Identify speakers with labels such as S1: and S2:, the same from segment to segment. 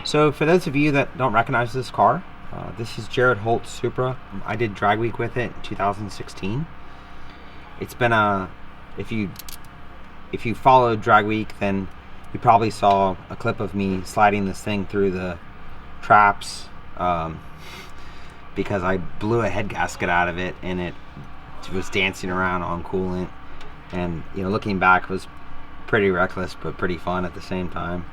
S1: So for those of you that don't recognize this car, this is Jared Holt's Supra. I did drag week with it in 2016. It's been if you followed drag week, then you probably saw a clip of me sliding this thing through the traps because I blew a head gasket out of it and it was dancing around on coolant. And looking back, it was pretty reckless but pretty fun at the same time.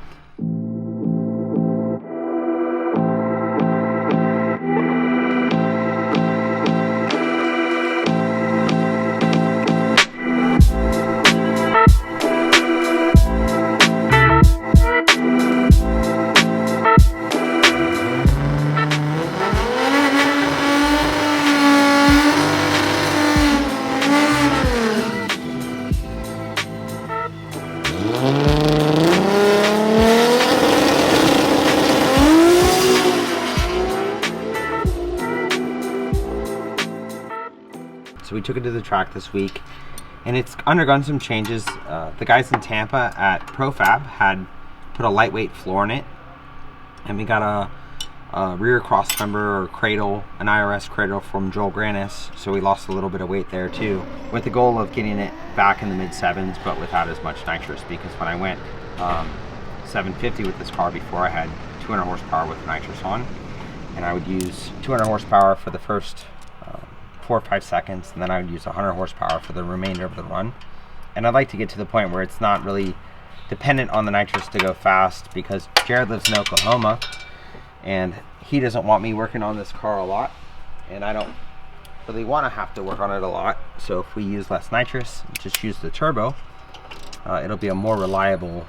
S1: So we took it to the track this week, and it's undergone some changes. The guys in Tampa at ProFab had put a lightweight floor in it, and we got a rear cross member or cradle, an IRS cradle from Joel Granis, so we lost a little bit of weight there too, with the goal of getting it back in the mid-7s, but without as much nitrous, because when I went 750 with this car before, I had 200 horsepower with nitrous on, and I would use 200 horsepower for the first 4 or 5 seconds, and then I would use 100 horsepower for the remainder of the run. And I'd like to get to the point where it's not really dependent on the nitrous to go fast, because Jared lives in Oklahoma and he doesn't want me working on this car a lot, and I don't really want to have to work on it a lot. So if we use less nitrous, just use the turbo, it'll be a more reliable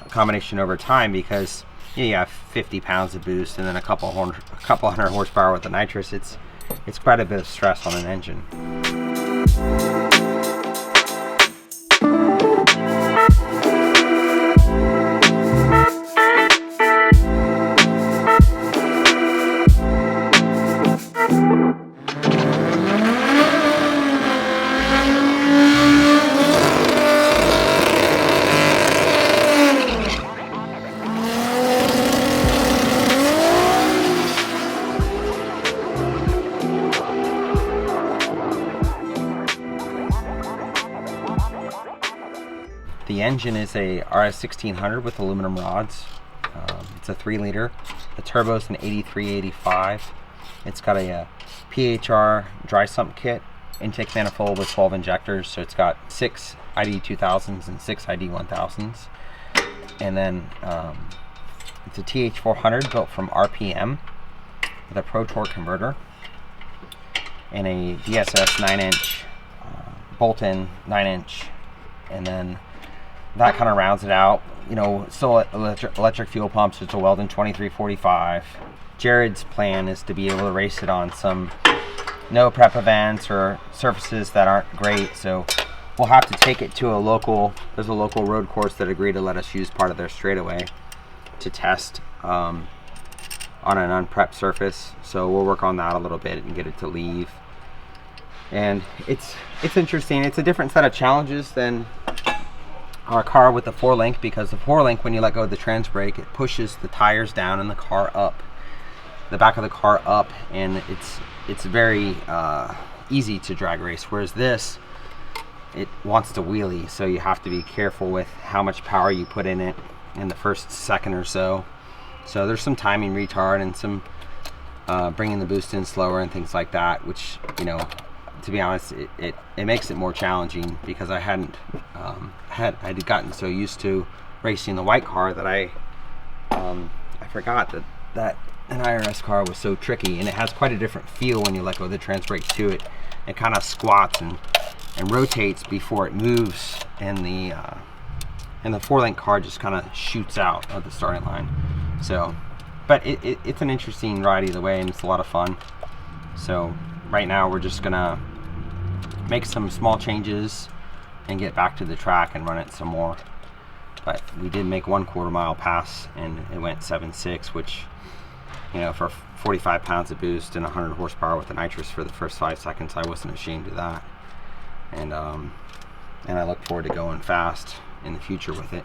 S1: combination over time, because you have 50 pounds of boost and then a couple hundred horsepower with the nitrous. It's quite a bit of stress on an engine. The engine is a RS 1600 with aluminum rods. It's a 3-liter. The turbo is an 8385. It's got a PHR dry sump kit, intake manifold with 12 injectors. So it's got 6 ID 2000s and 6 ID 1000s. And then it's a TH400 built from RPM with a Pro Torque converter and a DSS 9-inch bolt-in 9-inch, and then that kind of rounds it out. Still electric fuel pumps. It's a Weldon 2345. Jared's plan is to be able to race it on some no prep events or surfaces that aren't great. So we'll have to take it to there's a local road course that agreed to let us use part of their straightaway to test on an unprepped surface. So we'll work on that a little bit and get it to leave. And it's interesting. It's a different set of challenges than our car with the 4-link, because the 4-link, when you let go of the trans brake, it pushes the tires down and the car up, the back of the car up, and it's very easy to drag race. Whereas this, it wants to wheelie, so you have to be careful with how much power you put in it in the first second or so. So there's some timing retard and some bringing the boost in slower and things like that, which to be honest, it makes it more challenging, because I had gotten so used to racing the white car that I forgot that an IRS car was so tricky, and it has quite a different feel when you let go of the trans brake to it. It kind of squats and rotates before it moves, and the 4-link car just kind of shoots out of the starting line. So, but it's an interesting ride either way, and it's a lot of fun. So right now we're just gonna make some small changes and get back to the track and run it some more. But we did make 1/4 mile pass, and it went 7.6, which for 45 pounds of boost and 100 horsepower with the nitrous for the first 5 seconds, I wasn't ashamed of that. And I look forward to going fast in the future with it.